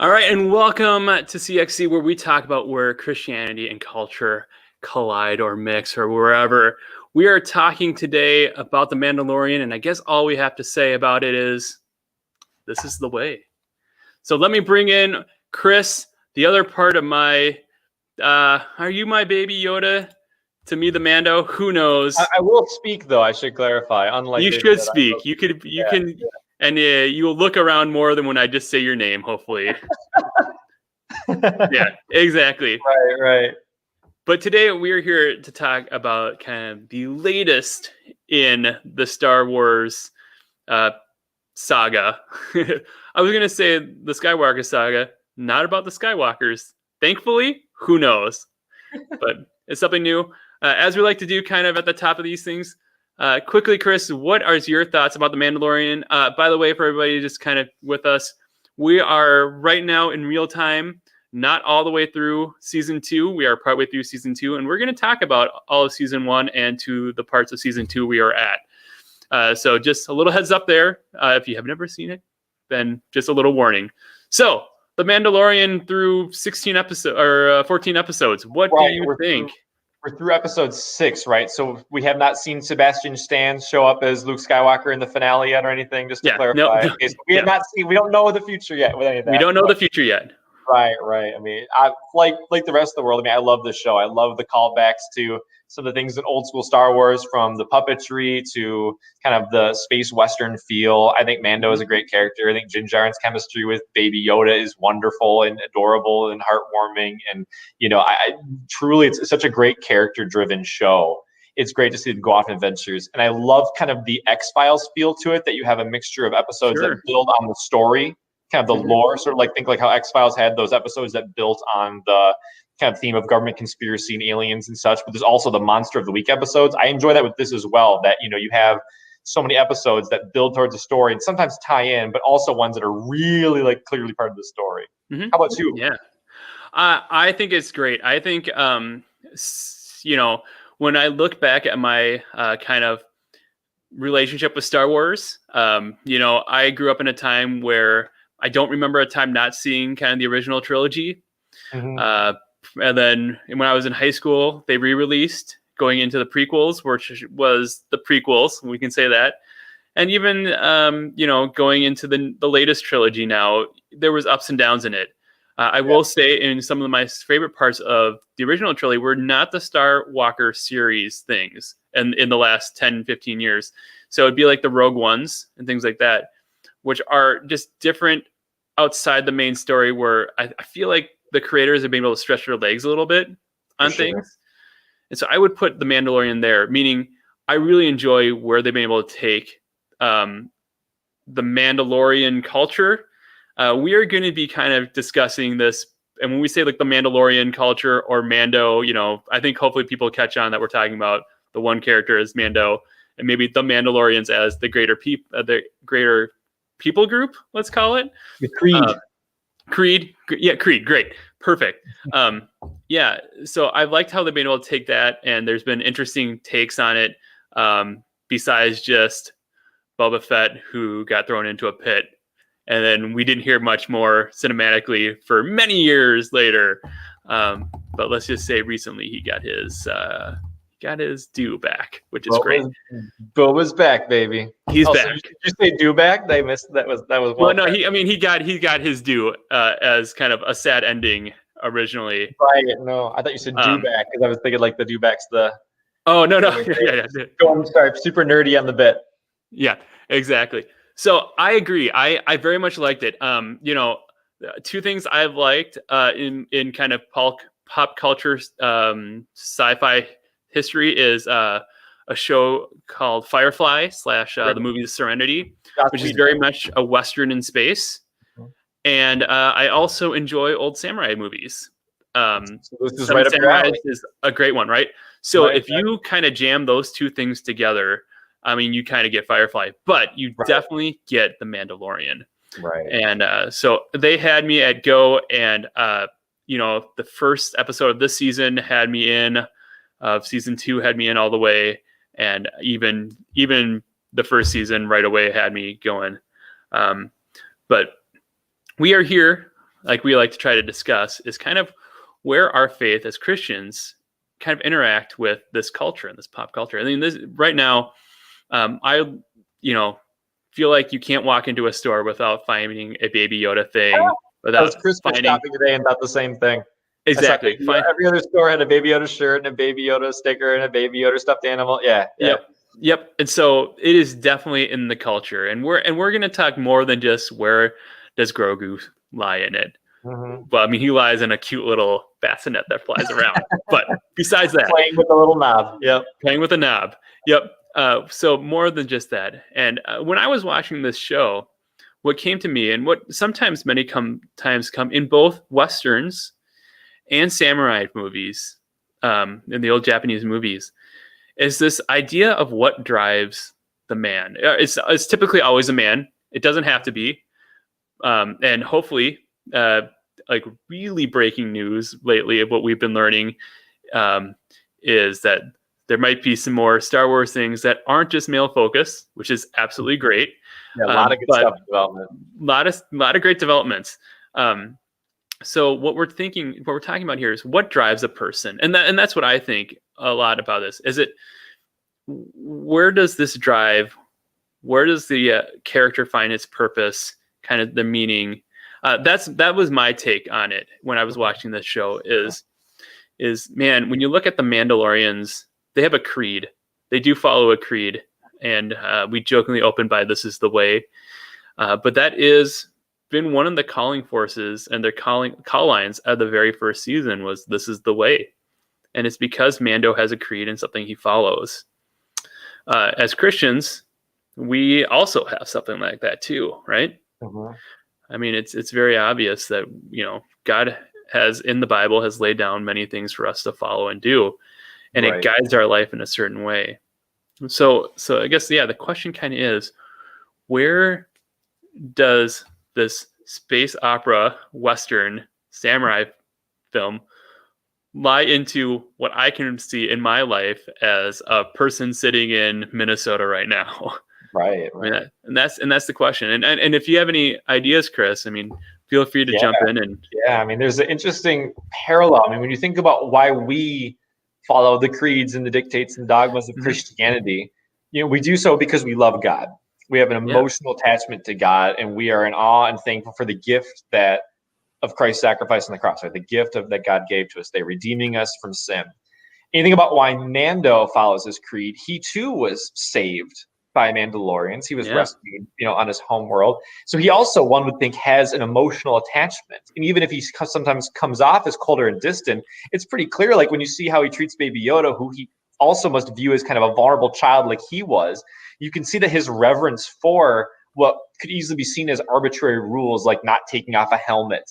All right, and welcome to CXC, where we talk about where Christianity and culture collide or mix or wherever. We are talking today about The Mandalorian, and I guess all we have to say about it is this is the way. So let me bring in Chris, the other part of my, are you my baby Yoda? To me, the Mando, who knows? I will speak, though, I should clarify. Unlike You Baby should Yoda, speak. You can, and you will look around more than when I just say your name, hopefully. Yeah, exactly. Right. But today we are here to talk about kind of the latest in the Star Wars saga. I was going to say the Skywalker saga, not about the Skywalkers. Thankfully, who knows? But it's something new. As we like to do kind of at the top of these things, quickly, Chris, what are your thoughts about The Mandalorian? By the way, for everybody just kind of with us, we are right now in real time, not all the way through season 2. We are partway through season 2, and we're going to talk about all of season 1 and to the parts of season 2 we are at. So just a little heads up there. If you have never seen it, then just a little warning. So The Mandalorian through 16 episodes or 14 episodes. What do you think? We're through episode 6, right? So we have not seen Sebastian Stan show up as Luke Skywalker in the finale yet or anything, just to clarify. No, okay, so we have not seen, we don't know the future yet with any of that. We don't know the future yet. Right. I mean, like the rest of the world, I mean, I love this show. I love the callbacks to some of the things in old school Star Wars, from the puppetry to kind of the space Western feel. I think Mando is a great character. I think Din Djarin's chemistry with Baby Yoda is wonderful and adorable and heartwarming. And, I truly, it's such a great character-driven show. It's great to see them go off on adventures. And I love kind of the X-Files feel to it, that you have a mixture of episodes that build on the story, kind of the lore, sort of like think like how X-Files had those episodes that built on the kind of theme of government conspiracy and aliens and such, but there's also the Monster of the Week episodes. I enjoy that with this as well, that, you have so many episodes that build towards a story and sometimes tie in, but also ones that are really like clearly part of the story. How about you? Yeah. I think it's great. I think, when I look back at my kind of relationship with Star Wars, I grew up in a time where I don't remember a time not seeing kind of the original trilogy. And then when I was in high school, they re-released going into the prequels, which was the prequels, we can say that. And even, going into the latest trilogy now, there was ups and downs in it. I will say in some of my favorite parts of the original trilogy were not the Star Walker series things and in the last 10, 15 years. So it'd be like the Rogue Ones and things like that, which are just different outside the main story, where I feel like the creators have been able to stretch their legs a little bit on things. And so I would put The Mandalorian there, meaning I really enjoy where they've been able to take the Mandalorian culture. We are going to be kind of discussing this. And when we say like the Mandalorian culture or Mando, I think hopefully people catch on that we're talking about the one character as Mando, and maybe the Mandalorians as the greater people group, let's call it. The Creed. Creed. Yeah, Creed. Great. Perfect. So I've liked how they've been able to take that, and there's been interesting takes on it, besides just Boba Fett, who got thrown into a pit. And then we didn't hear much more cinematically for many years later. But let's just say recently he got his due back, which is great. Boba's back, baby. He's back. So did you say due back? They missed that. Was well, no. He got his due as kind of a sad ending originally. Right. No, I thought you said due back, because I was thinking like the due back's the. Oh no. Yeah. I'm sorry. Super nerdy on the bit. Yeah. Exactly. So I agree. I very much liked it. Two things I've liked in kind of pop culture sci-fi history is a show called Firefly / the movie Serenity, which is very much a Western in space. And I also enjoy old samurai movies. So this is right up your alley. Is a great one, right? So if you kind of jam those two things together, I mean, you kind of get Firefly, but you definitely get The Mandalorian. Right. And so they had me at go, and the first episode of this season had me in. Season 2 had me in all the way, and even the first season right away had me going. But we are here like we like to try to discuss, is kind of where our faith as Christians kind of interact with this culture and this pop culture. I mean, this right now, I, feel like you can't walk into a store without finding a Baby Yoda thing, I was without Christmas finding shopping today and thought the same thing. I saw exactly. every other store had a Baby Yoda shirt and a Baby Yoda sticker and a Baby Yoda stuffed animal. Yeah. Yep. And so it is definitely in the culture, and we're going to talk more than just where does Grogu lie in it. Mm-hmm. Well, I mean, he lies in a cute little bassinet that flies around. But besides that, Playing with the little knob. Yep. Playing with a knob. Yep. So more than just that. And when I was watching this show, what came to me, and what sometimes times come in both Westerns and samurai movies, in the old Japanese movies, is this idea of what drives the man. It's typically always a man. It doesn't have to be. And hopefully, like really breaking news lately of what we've been learning, is that there might be some more Star Wars things that aren't just male focused, which is absolutely great. Yeah, a lot of good stuff in development. A lot of great developments. So what we're talking about here is what drives a person, and that's what I think a lot about this. Is it where does this drive? Where does the character find its purpose? Kind of the meaning. That was my take on it when I was watching this show. Is man, when you look at the Mandalorians, they have a creed. They do follow a creed, and we jokingly open by "This is the way," but that is been one of the calling forces, and their call lines at the very first season was "This is the way," and it's because Mando has a creed and something he follows. As Christians, we also have something like that too, right? Mm-hmm. I mean, it's very obvious that God has in the Bible has laid down many things for us to follow and do, and Right. it guides our life in a certain way. So I guess the question kind of is, where does this space opera Western samurai film lie into what I can see in my life as a person sitting in Minnesota right now? Right. I mean, and that's the question. And if you have any ideas, Chris, I mean, feel free to jump in. And I mean, there's an interesting parallel. I mean, when you think about why we follow the creeds and the dictates and dogmas of Christianity, we do so because we love God. We have an emotional attachment to God, and we are in awe and thankful for the gift of Christ's sacrifice on the cross, right? The gift that God gave to us, they redeeming us from sin. Anything about why Mando follows his creed? He too was saved by Mandalorians. He was rescued, on his home world. So he also, one would think, has an emotional attachment. And even if he sometimes comes off as colder and distant, it's pretty clear, like when you see how he treats Baby Yoda, who he also must view as kind of a vulnerable child like he was, you can see that his reverence for what could easily be seen as arbitrary rules, like not taking off a helmet,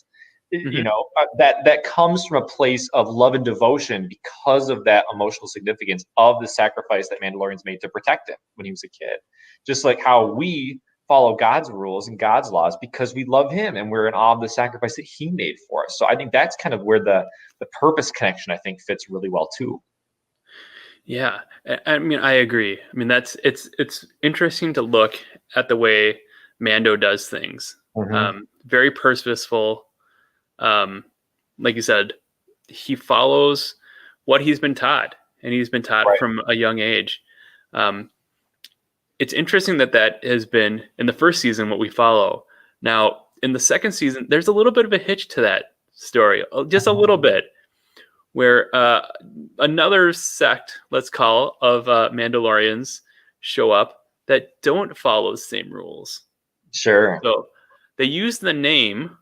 that comes from a place of love and devotion because of that emotional significance of the sacrifice that Mandalorians made to protect him when he was a kid. Just like how we follow God's rules and God's laws because we love him and we're in awe of the sacrifice that he made for us. So I think that's kind of where the purpose connection, I think, fits really well too. Yeah, I mean, I agree. I mean, it's interesting to look at the way Mando does things. Very purposeful. Like you said, he follows what he's been taught, and he's been taught from a young age. It's interesting that has been in the first season what we follow. Now, in the second season, there's a little bit of a hitch to that story, just a little bit, where another sect, let's call, of Mandalorians show up that don't follow the same rules. Sure. So they use the name,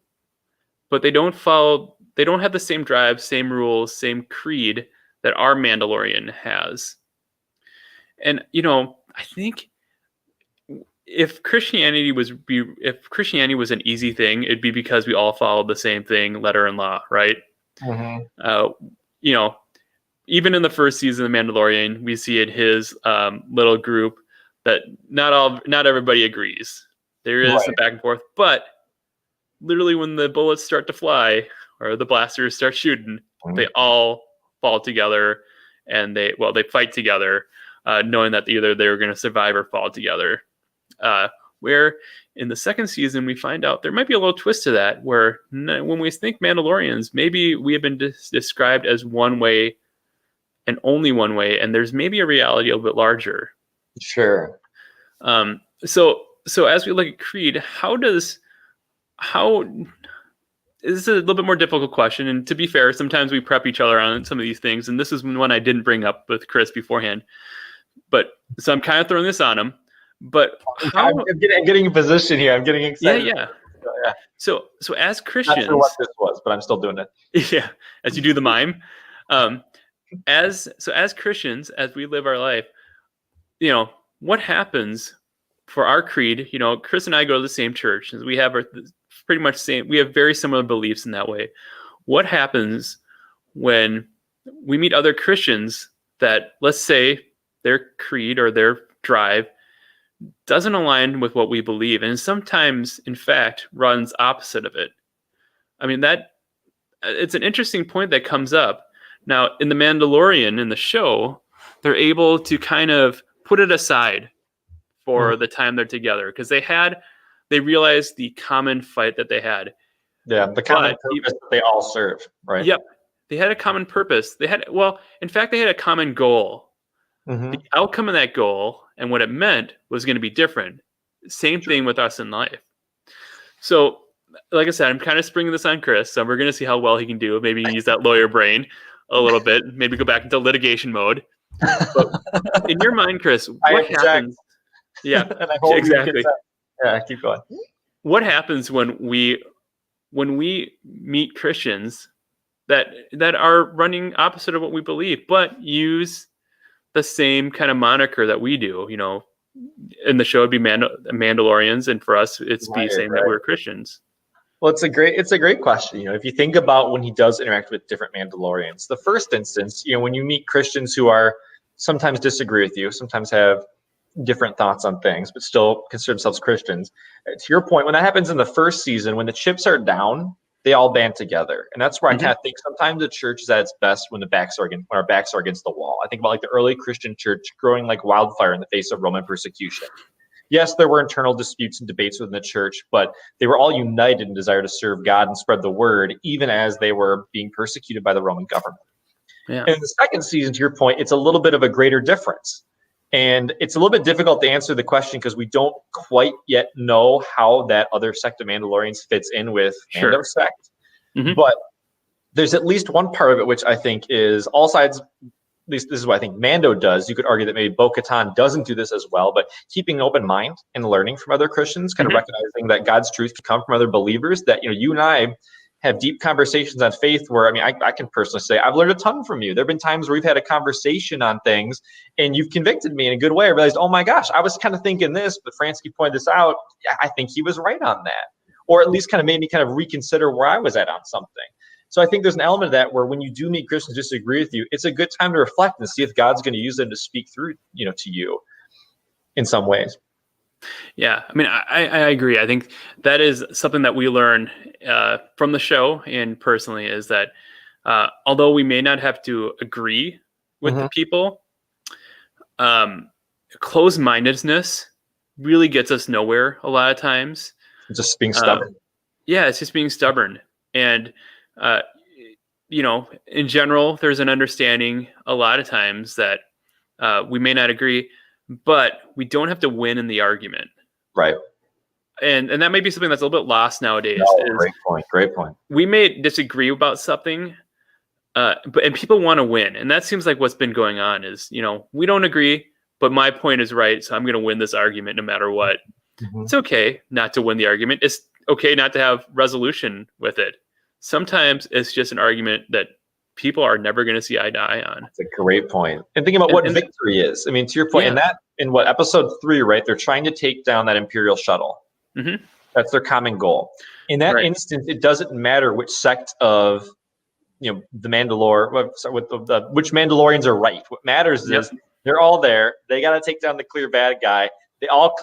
but they don't have the same drive, same rules, same creed that our Mandalorian has. And I think if Christianity was an easy thing, it'd be because we all followed the same thing, letter and law, right? Even in the first season of Mandalorian, we see in his little group that not everybody agrees. There is a back and forth, but literally when the bullets start to fly or the blasters start shooting, they all fall together and they fight together, knowing that either they're going to survive or fall together. Where in the second season, we find out there might be a little twist to that, where when we think Mandalorians, maybe we have been described as one way and only one way, and there's maybe a reality a little bit larger. Sure. So as we look at Creed, this is a little bit more difficult question. And to be fair, sometimes we prep each other on some of these things. And this is one I didn't bring up with Chris beforehand. But so I'm kind of throwing this on him. But I'm getting a position here. I'm getting excited. Yeah. So as Christians, not sure what this was, but I'm still doing it. Yeah, as you do the mime. As Christians, as we live our life, what happens for our creed? Chris and I go to the same church, and we have pretty much same. We have very similar beliefs in that way. What happens when we meet other Christians that, let's say, their creed or their drive doesn't align with what we believe, and sometimes, in fact, runs opposite of it? I mean, it's an interesting point that comes up. Now, in The Mandalorian, in the show, they're able to kind of put it aside for the time they're together, because they realized the common fight that they had. Yeah, the common purpose that they all serve, right? Yep. They had a common purpose. In fact, they had a common goal. Mm-hmm. The outcome of that goal and what it meant was going to be different. Same thing with us in life. So, like I said, I'm kind of springing this on Chris, so we're going to see how well he can do. Maybe use that lawyer brain a little bit. Maybe go back into litigation mode. But in your mind, Chris, what happens? Yeah, and I hope exactly. Yeah, keep going. What happens when we meet Christians that are running opposite of what we believe, but use the same kind of moniker that we do? In the show it'd be Mandalorians, and for us it's saying that we're Christians. Well, it's a great question. If you think about when he does interact with different Mandalorians, the first instance, when you meet Christians who are sometimes disagree with you, sometimes have different thoughts on things, but still consider themselves Christians. To your point, when that happens in the first season, when the chips are down, they all band together. And that's where I kind of think sometimes the church is at its best when our backs are against the wall. I think about like the early Christian church growing like wildfire in the face of Roman persecution. Yes, there were internal disputes and debates within the church, but they were all united in desire to serve God and spread the word, even as they were being persecuted by the Roman government. Yeah. And in the second season, to your point, it's a little bit of a greater difference. And it's a little bit difficult to answer the question because we don't quite yet know how that other sect of Mandalorians fits in with Mando sect. Mm-hmm. But there's at least one part of it which I think is all sides. At least this is what I think Mando does. You could argue that maybe Bo-Katan doesn't do this as well, but keeping an open mind and learning from other Christians, kind of recognizing that God's truth can come from other believers, that you and I have deep conversations on faith where, I can personally say I've learned a ton from you. There have been times where we've had a conversation on things and you've convicted me in a good way. I realized, oh my gosh, I was kind of thinking this, but Fransky pointed this out. Yeah, I think he was right on that. Or at least kind of made me kind of reconsider where I was at on something. So I think there's an element of that where when you do meet Christians who disagree with you, it's a good time to reflect and see if God's going to use them to speak through, to you in some ways. Yeah, I agree. I think that is something that we learn from the show and personally is that although we may not have to agree with the people, closed-mindedness really gets us nowhere a lot of times. Just being stubborn. Yeah, it's just being stubborn. And, in general, there's an understanding a lot of times that we may not agree, but we don't have to win in the argument. Right. And that may be something that's a little bit lost nowadays. Great point. We may disagree about something, but people want to win. And that seems like what's been going on is, we don't agree, but my point is right. So I'm going to win this argument no matter what. Mm-hmm. It's okay not to win the argument. It's okay not to have resolution with it. Sometimes it's just an argument that people are never going to see eye to eye on. That's a great point. And thinking about what victory is. To your point, in episode 3, right? They're trying to take down that Imperial shuttle. Mm-hmm. That's their common goal. In that instance, it doesn't matter which sect of, the which Mandalorians are right. What matters is they're all there. They got to take down the clear bad guy. They're all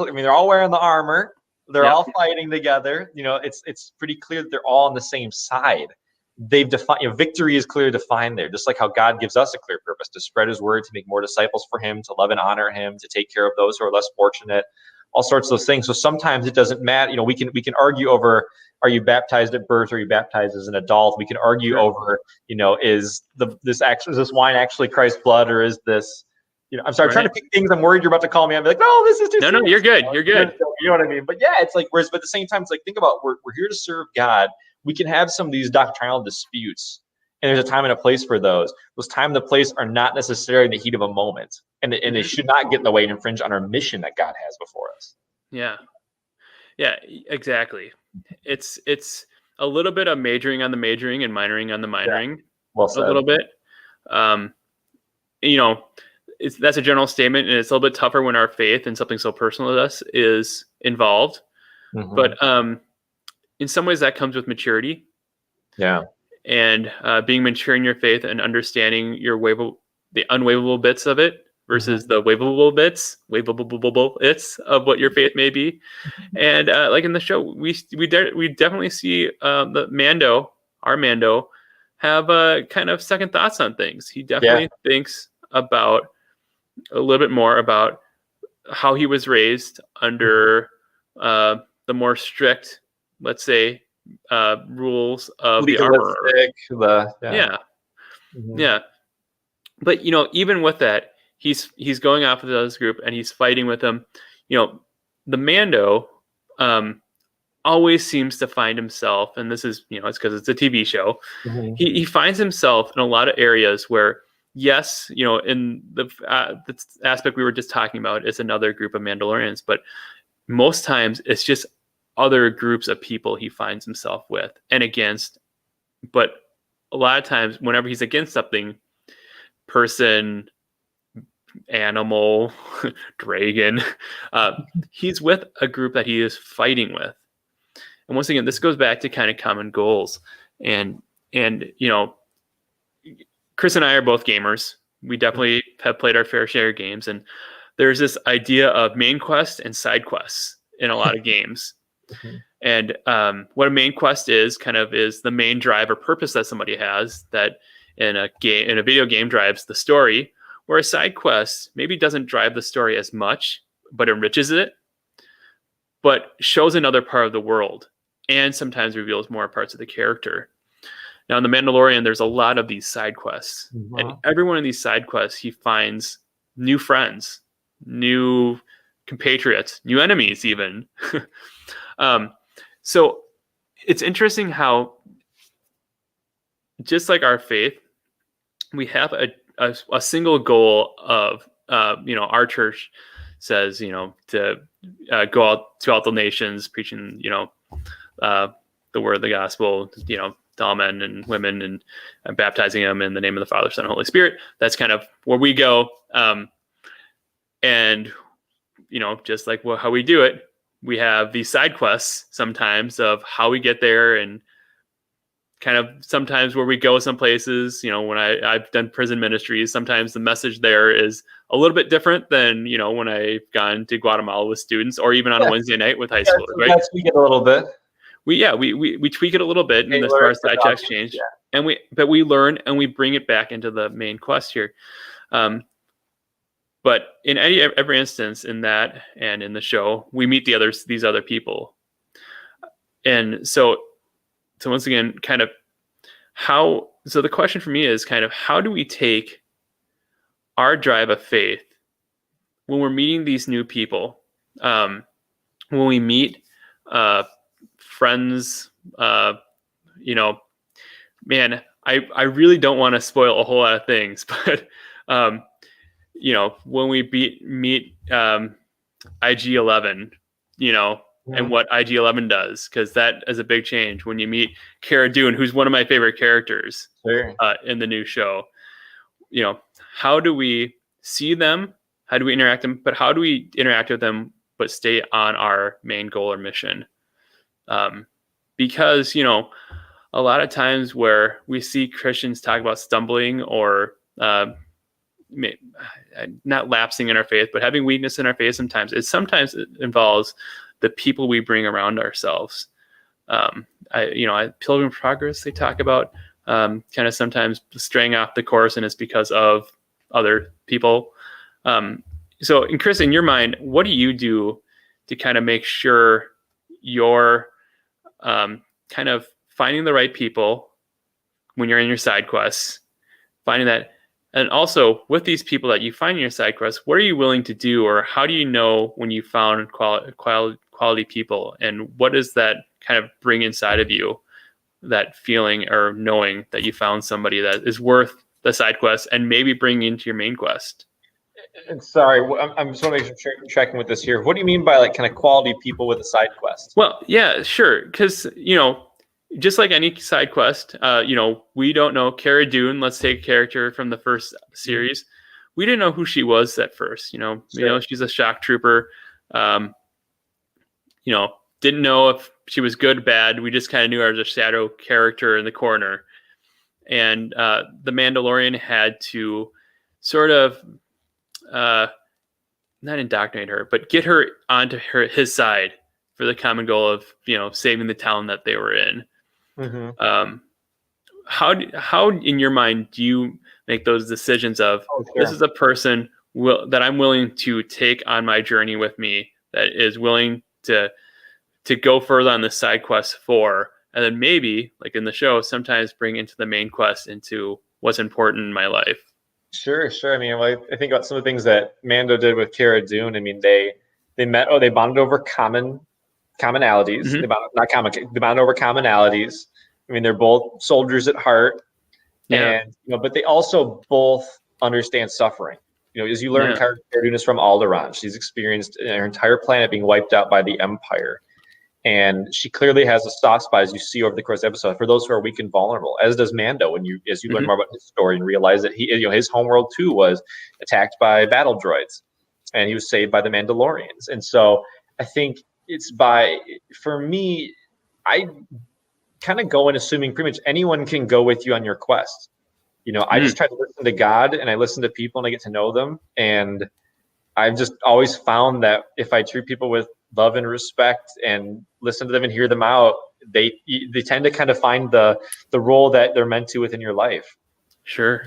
wearing the armor. They're all fighting together. It's pretty clear that they're all on the same side. They've defined, victory is clearly defined there, just like how God gives us a clear purpose to spread his word, to make more disciples for him, to love and honor him, to take care of those who are less fortunate. all sorts of those things. So sometimes it doesn't matter. You know, we can argue over, are you baptized at birth? Or are you baptized as an adult? We can argue over, you know, is this wine actually Christ's blood, or is this, you know, I'm sorry, I'm trying to pick things. I'm worried you're about to call me. I'm like, no, this is too No, you're good. You're good. You know what I mean? But yeah, it's like, whereas, but at the same time, it's like, think about, we're here to serve God. We can have some of these doctrinal disputes, and there's a time and a place for those. Those time and the place are not necessarily in the heat of a moment, and they should not get in the way and infringe on our mission that God has before us. Yeah, exactly. It's a little bit of majoring on the majoring and minoring on the minoring. Yeah. Well said. A little bit. You know, that's a general statement, and it's a little bit tougher when our faith and something so personal to us is involved. Mm-hmm. But in some ways, that comes with maturity. Yeah. And being mature in your faith and understanding the unwaverable bits of it versus the waverable bits of what your faith may be. And like in the show, we definitely see our Mando, have kind of second thoughts on things. He definitely thinks about a little bit more about how he was raised under the more strict, let's say, rules of the armor. Yeah. But, you know, even with that, he's going off with this group and he's fighting with them. You know, the Mando always seems to find himself, and this is, you know, it's because it's a TV show. Mm-hmm. He finds himself in a lot of areas where, yes, you know, in the aspect we were just talking about, it's another group of Mandalorians, but most times it's just other groups of people he finds himself with and against. But a lot of times, whenever he's against something, person, animal, dragon, he's with a group that he is fighting with. And once again, this goes back to kind of common goals. And you know, Chris and I are both gamers. We definitely have played our fair share of games. And there's this idea of main quest and side quests in a lot of games. Mm-hmm. And what a main quest is the main drive or purpose that somebody has, that in a video game drives the story, where a side quest maybe doesn't drive the story as much, but enriches it, but shows another part of the world and sometimes reveals more parts of the character. Now in The Mandalorian, there's a lot of these side quests. Mm-hmm. And every one of these side quests, he finds new friends, new compatriots, new enemies even. So it's interesting how, just like our faith, we have a single goal of, you know, our church says, you know, to go out throughout the nations, preaching, you know, the word of the gospel, you know, to all men and women, and baptizing them in the name of the Father, Son, and Holy Spirit. That's kind of where we go. And, you know, just like how we do it, we have these side quests sometimes of how we get there, and kind of sometimes where we go some places, you know, when I've done prison ministries, sometimes the message there is a little bit different than, you know, when I've gone to Guatemala with students, or even on a Wednesday night with high schoolers, right? Let's tweak it a little bit. We tweak it a little bit, and as far as side checks change, and we learn and we bring it back into the main quest here. But in every instance in that and in the show, we meet these other people. And so once again, kind of so the question for me is kind of, how do we take our drive of faith when we're meeting these new people, when we meet friends, you know, man, I really don't want to spoil a whole lot of things, but you know, when we meet IG-11, you know, and what IG-11 does, because that is a big change when you meet Cara Dune, who's one of my favorite characters in the new show. You know, how do we see them? How do we interact them? But how do we interact with them but stay on our main goal or mission? Because, you know, a lot of times where we see Christians talk about stumbling or not lapsing in our faith, but having weakness in our faith, sometimes it involves the people we bring around ourselves. Pilgrim Progress, they talk about kind of sometimes straying off the course, and it's because of other people. So, and Chris, in your mind, what do you do to kind of make sure you're kind of finding the right people when you're in your side quests, finding that. And also with these people that you find in your side quests, what are you willing to do, or how do you know when you found quality people, and what does that kind of bring inside of you, that feeling or knowing that you found somebody that is worth the side quest and maybe bring into your main quest? And sorry, I'm just want to make sure I'm tracking with this here. What do you mean by like kind of quality people with a side quest? Well, yeah, sure. Because, just like any side quest, we don't know Cara Dune. Let's take a character from the first series. We didn't know who she was at first. Sure. She's a shock trooper. Didn't know if she was good, bad. We just kind of knew her as a shadow character in the corner. And the Mandalorian had to sort of not indoctrinate her, but get her onto his side for the common goal of saving the town that they were in. Mm-hmm. How in your mind do you make those decisions of this is a person that I'm willing to take on my journey with me, that is willing to go further on the side quest for, and then maybe, like in the show, sometimes bring into the main quest into what's important in my life? Sure. I mean, I think about some of the things that Mando did with Cara Dune. I mean, they met. They bonded over commonalities. Mm-hmm. They bonded over commonalities. I mean, they're both soldiers at heart, and but they also both understand suffering. As you learn, Cara Dune is from Alderaan. She's experienced her entire planet being wiped out by the Empire. And she clearly has a soft spot, as you see over the course of the episode, for those who are weak and vulnerable, as does Mando. As you learn more about his story and realize that his homeworld too was attacked by battle droids, and he was saved by the Mandalorians. And so I think for me, I kind of go in assuming pretty much anyone can go with you on your quest. I just try to listen to God, and I listen to people, and I get to know them. And I've just always found that if I treat people with love and respect and listen to them and hear them out, they tend to kind of find the role that they're meant to within your life. Sure.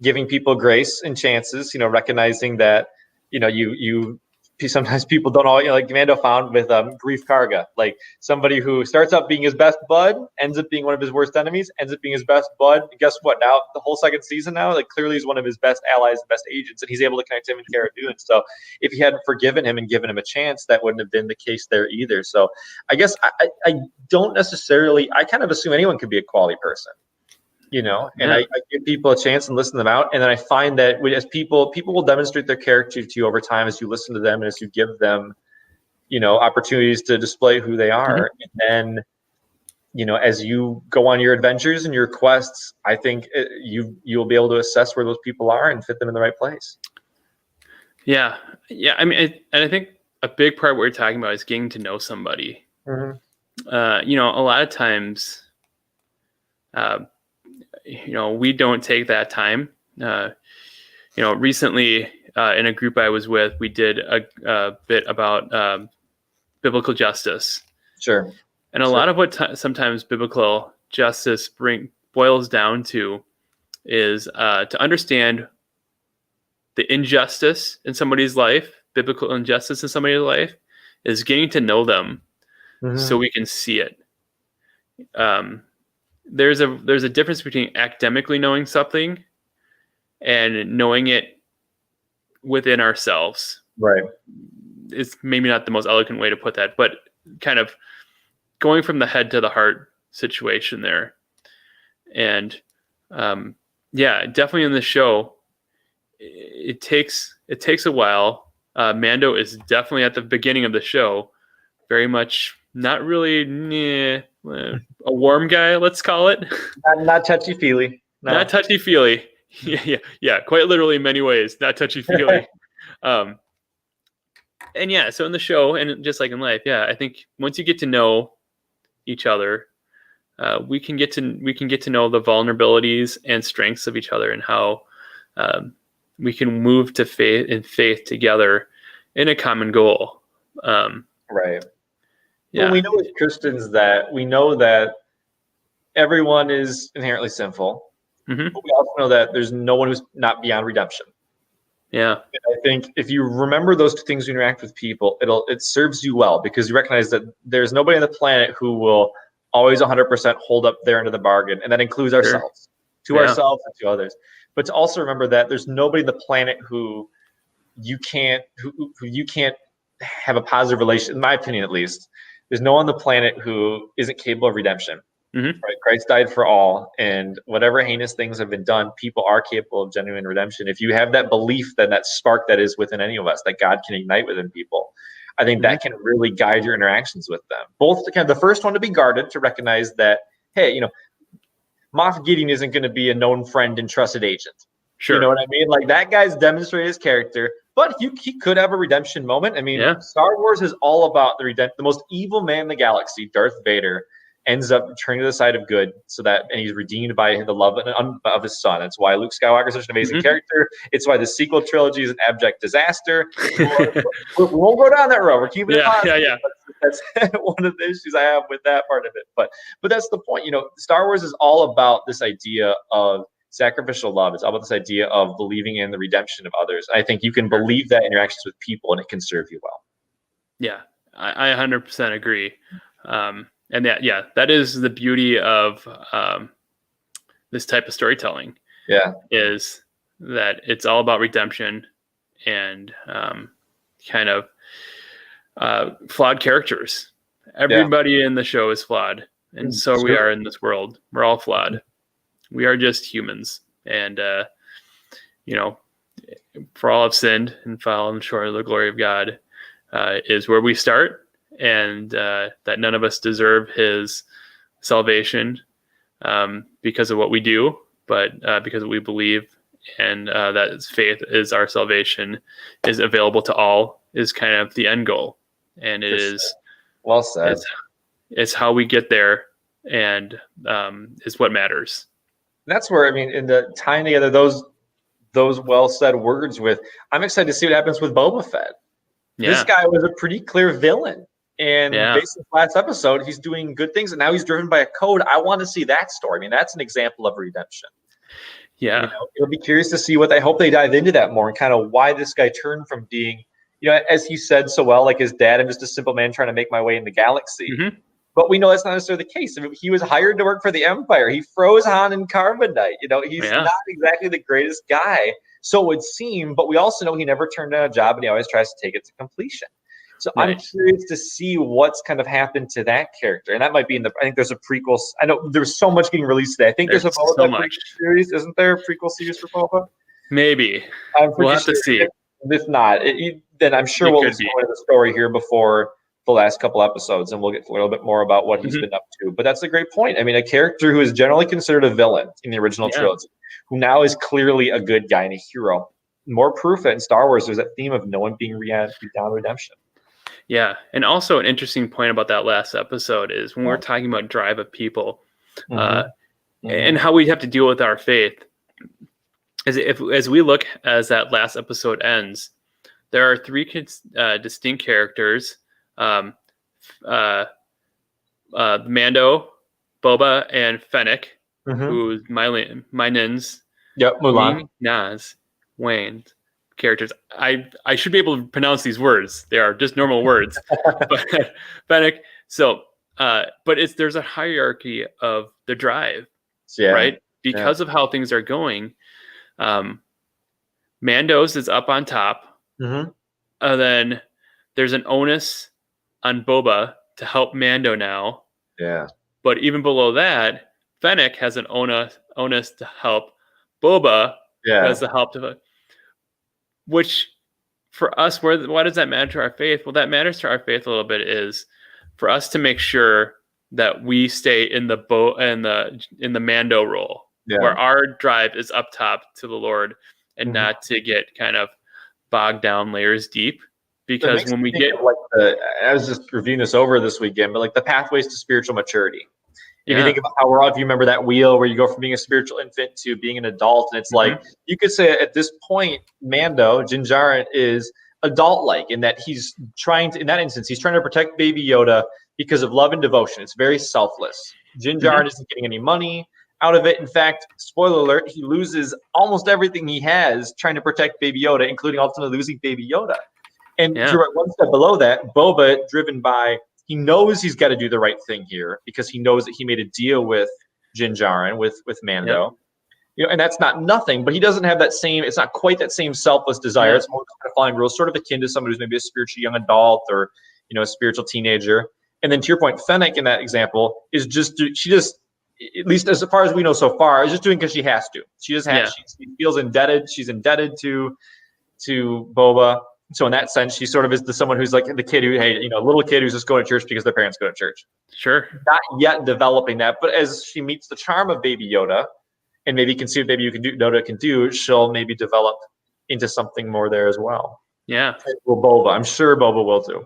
Giving people grace and chances, recognizing that, you sometimes people don't always, like Mando found with Grief Karga, like somebody who starts out being his best bud, ends up being one of his worst enemies, ends up being his best bud. And guess what? Now the whole second season now, like clearly he's one of his best allies and best agents, and he's able to connect him and Cara Dune. So if he hadn't forgiven him and given him a chance, that wouldn't have been the case there either. So I guess I don't necessarily, I kind of assume anyone could be a quality person. And I give people a chance and listen them out. And then I find that as people will demonstrate their character to you over time as you listen to them and as you give them, opportunities to display who they are. And then, as you go on your adventures and your quests, I think you'll be able to assess where those people are and fit them in the right place. Yeah. I mean, and I think a big part of what you're talking about is getting to know somebody. Mm-hmm. A lot of times, we don't take that time. Recently in a group I was with, we did a bit about biblical justice. Sure. And a lot of what sometimes biblical justice boils down to is to understand the injustice in somebody's life, biblical injustice in somebody's life, is getting to know them so we can see it. There's a difference between academically knowing something and knowing it within ourselves. Right. It's maybe not the most eloquent way to put that, but kind of going from the head to the heart situation there. And definitely in the show, it takes a while. Mando is definitely at the beginning of the show, very much not really a warm guy, let's call it. Not touchy-feely. No. Not touchy-feely. Yeah, quite literally in many ways, not touchy-feely. So in the show, and just like in life, I think once you get to know each other, we can get to know the vulnerabilities and strengths of each other, and how we can move to faith together in a common goal. Right. Yeah. Well, we know as Christians that everyone is inherently sinful, but we also know that there's no one who's not beyond redemption. Yeah. I think if you remember those two things when you interact with people, it serves you well because you recognize that there's nobody on the planet who will always 100% hold up their end of the bargain, and that includes Sure. ourselves, to Yeah. ourselves and to others. But to also remember that there's nobody on the planet who who you can't have a positive relation. In my opinion, at least, there's no one on the planet who isn't capable of redemption. Mm-hmm. Right? Christ died for all, and whatever heinous things have been done, people are capable of genuine redemption. If you have that belief, then that spark that is within any of us, that God can ignite within people, I think that can really guide your interactions with them. Both kind of the first one to be guarded, to recognize that, hey, Moff Gideon isn't going to be a known friend and trusted agent. Sure. You know what I mean? Like, that guy's demonstrated his character, but he could have a redemption moment. I mean, Star Wars is all about the most evil man in the galaxy, Darth Vader, ends up turning to the side of good, and he's redeemed by the love of his son. That's why Luke Skywalker is such an amazing character. It's why the sequel trilogy is an abject disaster. We won't go down that road. We're keeping it positive. Yeah. That's one of the issues I have with that part of it. But that's the point. Star Wars is all about this idea of sacrificial love. It's all about this idea of believing in the redemption of others. I think you can believe that in your actions with people, and it can serve you well. Yeah, I 100% agree. And that is the beauty of this type of storytelling. Yeah, is that it's all about redemption and kind of flawed characters. Everybody in the show is flawed, and so we are in this world. We're all flawed. We are just humans, and for all have sinned and fallen short of the glory of God is where we start. And that none of us deserve his salvation because of what we do, but because we believe, and that faith is our salvation, is available to all, is kind of the end goal. And it is well said. It's how we get there, and is what matters. That's where, in the tying together those well said words with, I'm excited to see what happens with Boba Fett. Yeah. This guy was a pretty clear villain. And based on the last episode, he's doing good things, and now he's driven by a code. I want to see that story. That's an example of redemption. Yeah. It'll be curious to see I hope they dive into that more, and kind of why this guy turned from being, as he said so well, like his dad, I'm just a simple man trying to make my way in the galaxy. Mm-hmm. But we know that's not necessarily the case. He was hired to work for the Empire. He froze Han in carbonite. He's not exactly the greatest guy, so it would seem, but we also know he never turned down a job, and he always tries to take it to completion. So I'm curious to see what's kind of happened to that character. And that might be I think there's a prequel. I know there's so much getting released today. I think there's a Boba Fett prequel series. Isn't there a prequel series for Boba? Maybe. We'll have to see. If not, then I'm sure we'll explore the story here before the last couple episodes, and we'll get a little bit more about what he's been up to. But that's a great point. A character who is generally considered a villain in the original trilogy, who now is clearly a good guy and a hero. More proof that in Star Wars there's that theme of no one being down redemption. Yeah, and also an interesting point about that last episode is when we're talking about drive of people and how we have to deal with our faith. As we look as that last episode ends, there are three distinct characters: Mando, Boba, and Fennec, who's Mynins, Mulan, Nas, Wayne. Characters. I should be able to pronounce these words. They are just normal words. But Fennec. So, but there's a hierarchy of the drive, right? Because of how things are going. Mando's is up on top. Then there's an onus on Boba to help Mando now. Yeah. But even below that, Fennec has an onus to help Boba. Has the help to. Which, for us, why does that matter to our faith? Well, that matters to our faith a little bit is for us to make sure that we stay in the in the Mando role, where our drive is up top to the Lord, and not to get kind of bogged down layers deep. Because when we get, I was just reviewing this over this weekend, but the pathways to spiritual maturity. If you think about if you remember that wheel where you go from being a spiritual infant to being an adult, and it's you could say at this point, Mando, Din Djarin, is adult-like in that he's trying to protect Baby Yoda because of love and devotion. It's very selfless. Din Djarin isn't getting any money out of it. In fact, spoiler alert, he loses almost everything he has trying to protect Baby Yoda, including ultimately losing Baby Yoda. And Yeah. Drew, one step below that, Boba, driven by, he knows he's got to do the right thing here because he knows that he made a deal with Din Djarin, with Mando. Yep. You know, and that's not nothing, but he doesn't have that same, it's not quite that same selfless desire. Yeah. It's more kind of following rules, sort of akin to somebody who's maybe a spiritual young adult or, you know, a spiritual teenager. And then to your point, Fennec in that example is she just, at least as far as we know so far, is just doing because she has to. She just has, she feels indebted. She's indebted to Boba. So in that sense, she sort of is someone who's like the kid who, hey, you know, little kid who's just going to church because their parents go to church. Sure. Not yet developing that, but as she meets the charm of Baby Yoda, and maybe can see what Baby Yoda can do, she'll maybe develop into something more there as well. Yeah. Well, Boba, I'm sure Boba will too.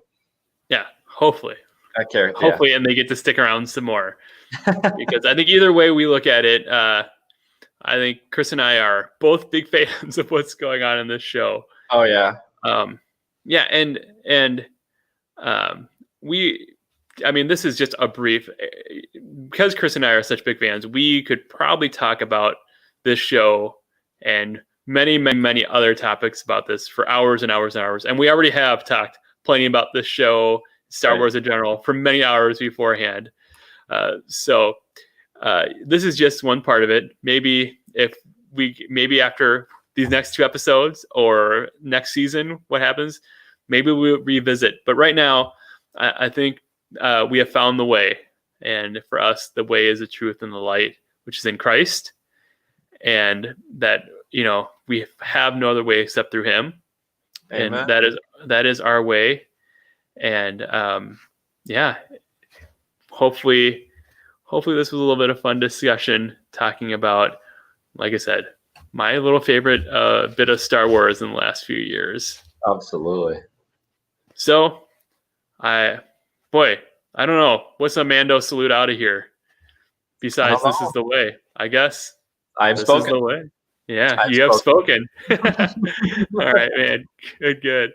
Yeah. Hopefully. Hopefully, and they get to stick around some more. Because I think either way we look at it, I think Chris and I are both big fans of what's going on in this show. Oh yeah. I mean, this is just a brief, because Chris and I are such big fans, we could probably talk about this show and many, many, many other topics about this for hours and hours and hours. And we already have talked plenty about this show, Star Wars in general, for many hours beforehand. So this is just one part of it. Maybe after these next 2 episodes or next season, what happens, maybe we'll revisit. But right now, I think we have found the way. And for us, the way is the truth and the light, which is in Christ. And that, you know, we have no other way except through him. Amen. And that is our way. And hopefully this was a little bit of fun discussion talking about, like I said, my little favorite bit of Star Wars in the last few years. Absolutely. So I don't know. What's a Mando salute out of here? Besides, this is the way, I guess. I've spoken. This is the way. Yeah, you have spoken. All right, man. Good.